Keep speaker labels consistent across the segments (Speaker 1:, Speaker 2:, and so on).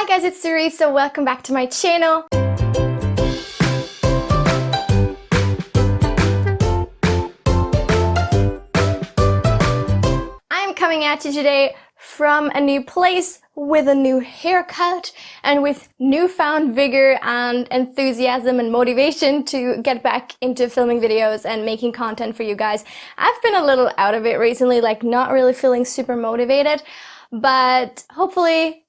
Speaker 1: Hi guys, it's Suri, so welcome back to my channel. I'm coming at you today from a new place with a new haircut and with newfound vigor and enthusiasm and motivation to get back into filming videos and making content for you guys. I've been a little out of it recently, like not really feeling super motivated, but hopefully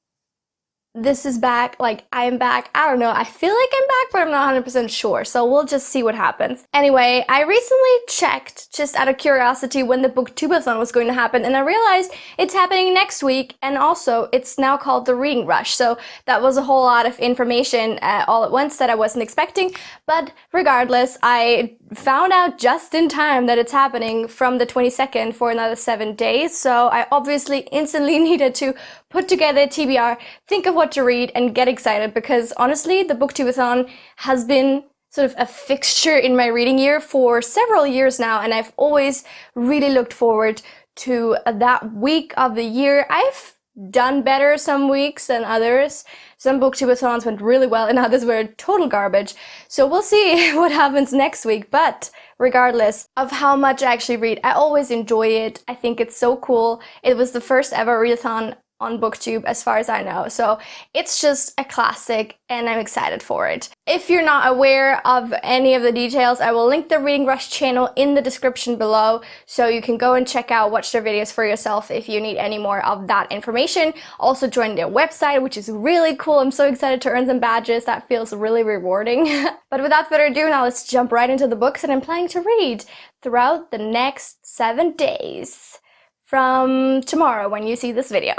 Speaker 1: this is back, like I'm back. I don't know, I feel like I'm back, but I'm not 100% sure, so we'll just see what happens. Anyway, I recently checked, just out of curiosity, when the booktubeathon was going to happen, and I realized it's happening next week, and also it's now called the Reading Rush, so that was a whole lot of information all at once that I wasn't expecting, but regardless, I found out just in time that it's happening from the 22nd for another 7 days, so I obviously instantly needed to put together a TBR, think of what to read, and get excited, because honestly, the booktubeathon has been sort of a fixture in my reading year for several years now, and I've always really looked forward to that week of the year. I've done better some weeks than others. Some booktubeathons went really well and others were total garbage. So we'll see what happens next week, but regardless of how much I actually read, I always enjoy it. I think it's so cool. It was the first ever readathon on BookTube as far as I know, so it's just a classic and I'm excited for it. If you're not aware of any of the details, I will link the Reading Rush channel in the description below, so you can go and check out, watch their videos for yourself if you need any more of that information. Also join their website, which is really cool. I'm so excited to earn some badges. That feels really rewarding. But without further ado, now let's jump right into the books that I'm planning to read throughout the next 7 days. From tomorrow when you see this video.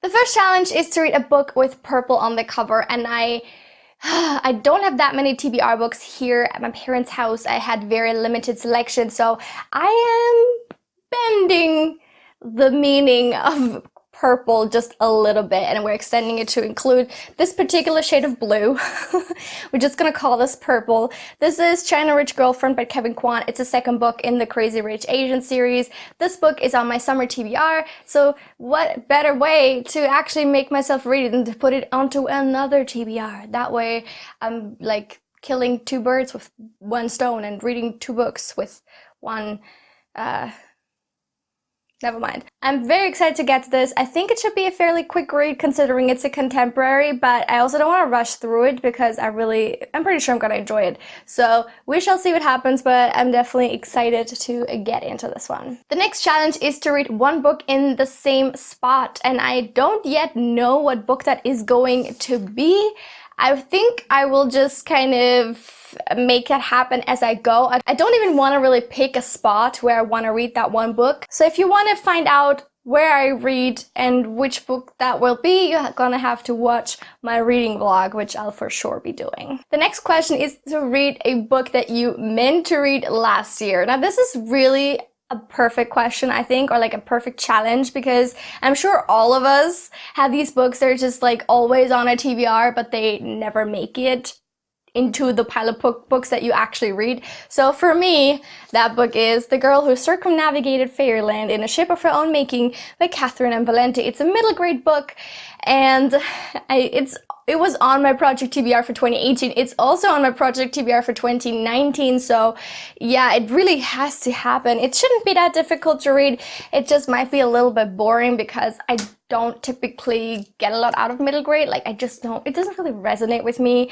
Speaker 1: The first challenge is to read a book with purple on the cover, and I don't have that many TBR books here at my parents' house. I had very limited selection, so I am bending the meaning of purple just a little bit, and we're extending it to include this particular shade of blue. We're just gonna call this purple. This is China Rich Girlfriend by Kwan. It's the second book in the Crazy Rich Asian series. This book is on my summer TBR, so what better way to actually make myself read it than to put it onto another TBR. That way I'm like killing two birds with one stone and reading two books with one never mind. I'm very excited to get to this. I think it should be a fairly quick read considering it's a contemporary, but I also don't want to rush through it because I'm pretty sure I'm gonna enjoy it. So we shall see what happens, but I'm definitely excited to get into this one. The next challenge is to read one book in the same spot, and I don't yet know what book that is going to be. I think I will just kind of make it happen as I go. I don't even want to really pick a spot where I want to read that one book. So if you want to find out where I read and which book that will be, you're gonna have to watch my reading vlog, which I'll for sure be doing. The next question is to read a book that you meant to read last year. Now this is really a perfect question, I think, or like a perfect challenge, because I'm sure all of us have these books that are just like always on a TBR, but they never make it into the pile of books that you actually read. So for me, that book is The Girl Who Circumnavigated Fairyland in a Ship of Her Own Making by Catherynne and Valente. It's a middle grade book, and it was on my project TBR for 2018. It's also on my project TBR for 2019, so yeah, it really has to happen. It shouldn't be that difficult to read. It just might be a little bit boring because I don't typically get a lot out of middle grade. Like, I just don't, it doesn't really resonate with me,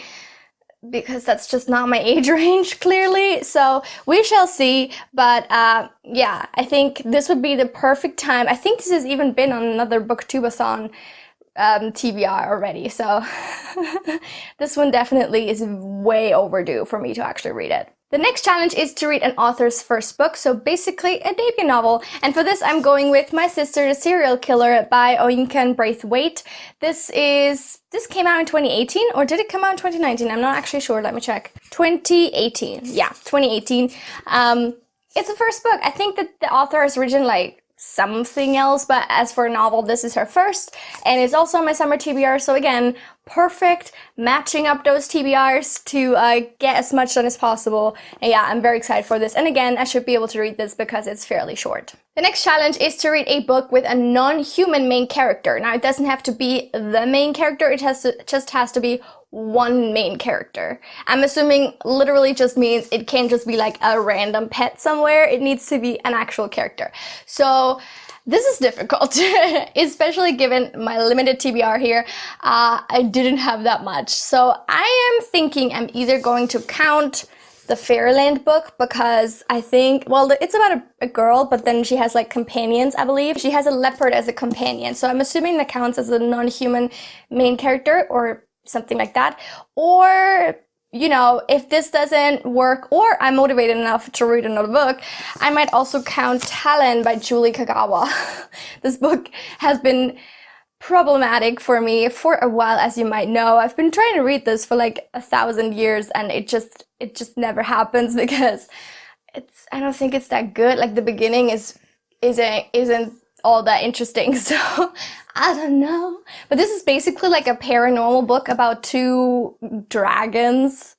Speaker 1: because that's just not my age range, clearly. So we shall see, but yeah, I think this would be the perfect time. I think this has even been on another booktubeathon TBR already, so this one definitely is way overdue for me to actually read it. The next challenge is to read an author's first book, so basically a debut novel. And for this, I'm going with My Sister the Serial Killer by Oyinkan Braithwaité. This came out in 2018, or did it come out in 2019? I'm not actually sure, let me check. 2018, yeah, 2018. It's the first book. I think that the author has written like something else, but as for a novel, this is her first, and it's also on my summer TBR, so again, perfect, matching up those TBRs to get as much done as possible. And yeah, I'm very excited for this, and again, I should be able to read this because it's fairly short. The next challenge is to read a book with a non-human main character. Now, it doesn't have to be the main character, it just has to be one main character. I'm assuming literally just means it can't just be like a random pet somewhere, it needs to be an actual character. So this is difficult, especially given my limited TBR here. I didn't have that much. So I am thinking I'm either going to count the Fairyland book, because I think, well, it's about a girl, but then she has like companions, I believe. She has a leopard as a companion, so I'm assuming that counts as a non-human main character or something like that. Or, you know, if this doesn't work or I'm motivated enough to read another book, I might also count Talon by Julie Kagawa. This book has been problematic for me for a while, as you might know. I've been trying to read this for like 1,000 years and it just never happens, because I don't think it's that good. Like the beginning isn't all that interesting, so I don't know. But this is basically like a paranormal book about two dragons.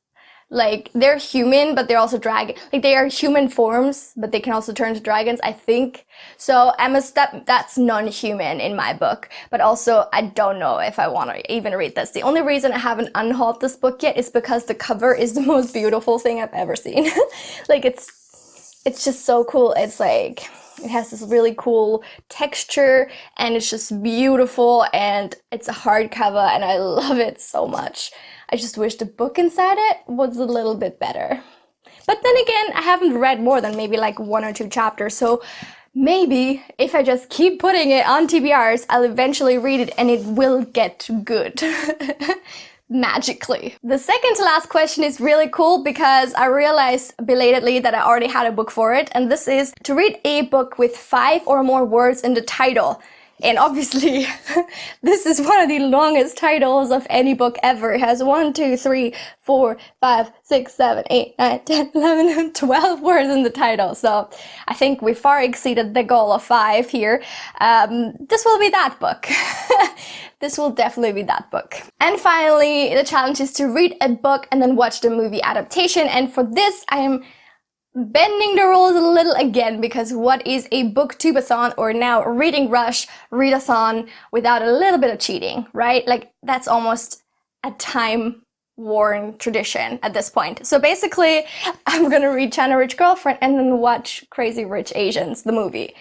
Speaker 1: Like, they're human, but they're also dragon. Like, they are human forms, but they can also turn to dragons, I think. So that's non-human in my book. But also, I don't know if I want to even read this. The only reason I haven't unhauled this book yet is because the cover is the most beautiful thing I've ever seen. Like, it's just so cool. It's like, it has this really cool texture, and it's just beautiful, and it's a hardcover, and I love it so much. I just wish the book inside it was a little bit better. But then again, I haven't read more than maybe like 1 or 2 chapters, so maybe if I just keep putting it on TBRs, I'll eventually read it and it will get good. Magically. The second to last question is really cool, because I realized belatedly that I already had a book for it, and this is to read a book with 5 or more words in the title. And obviously, this is one of the longest titles of any book ever. It has 1, 2, 3, 4, 5, 6, 7, 8, 9, 10, 11, 12 words in the title. So I think we far exceeded the goal of 5 here. This will be that book. This will definitely be that book. And finally, the challenge is to read a book and then watch the movie adaptation. And for this, I am bending the rules a little again, because what is a booktubeathon, or now reading rush, readathon, without a little bit of cheating, right? Like, that's almost a time-worn tradition at this point. So basically, I'm gonna read China Rich Girlfriend and then watch Crazy Rich Asians, the movie.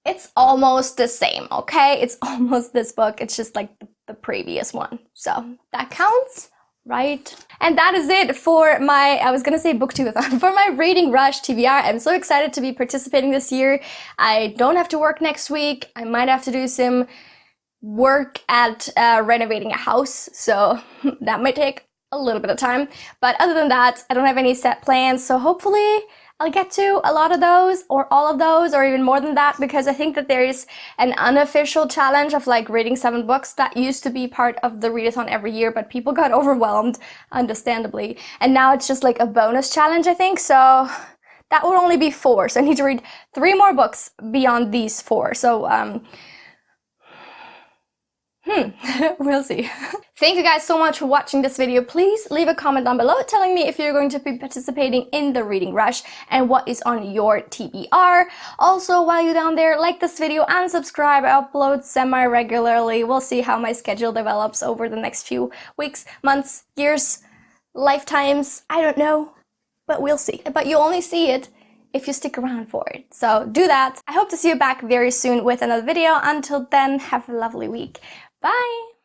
Speaker 1: It's almost the same, okay? It's almost this book, it's just like the previous one. So that counts, right? And that is it for my, I was gonna say booktubeathon, for my reading rush TBR. I'm so excited to be participating this year. I don't have to work next week. I might have to do some work at renovating a house, so that might take a little bit of time. But other than that, I don't have any set plans, so hopefully I'll get to a lot of those, or all of those, or even more than that, because I think that there is an unofficial challenge of like reading 7 books that used to be part of the readathon every year, but people got overwhelmed, understandably. And now it's just like a bonus challenge, I think. So that would only be 4. So I need to read 3 more books beyond these 4. So, we'll see. Thank you guys so much for watching this video. Please leave a comment down below telling me if you're going to be participating in the reading rush and what is on your TBR. Also, while you're down there, like this video and subscribe. I upload semi-regularly. We'll see how my schedule develops over the next few weeks, months, years, lifetimes. I don't know, but we'll see. But you only see it if you stick around for it. So do that. I hope to see you back very soon with another video. Until then, have a lovely week. Bye!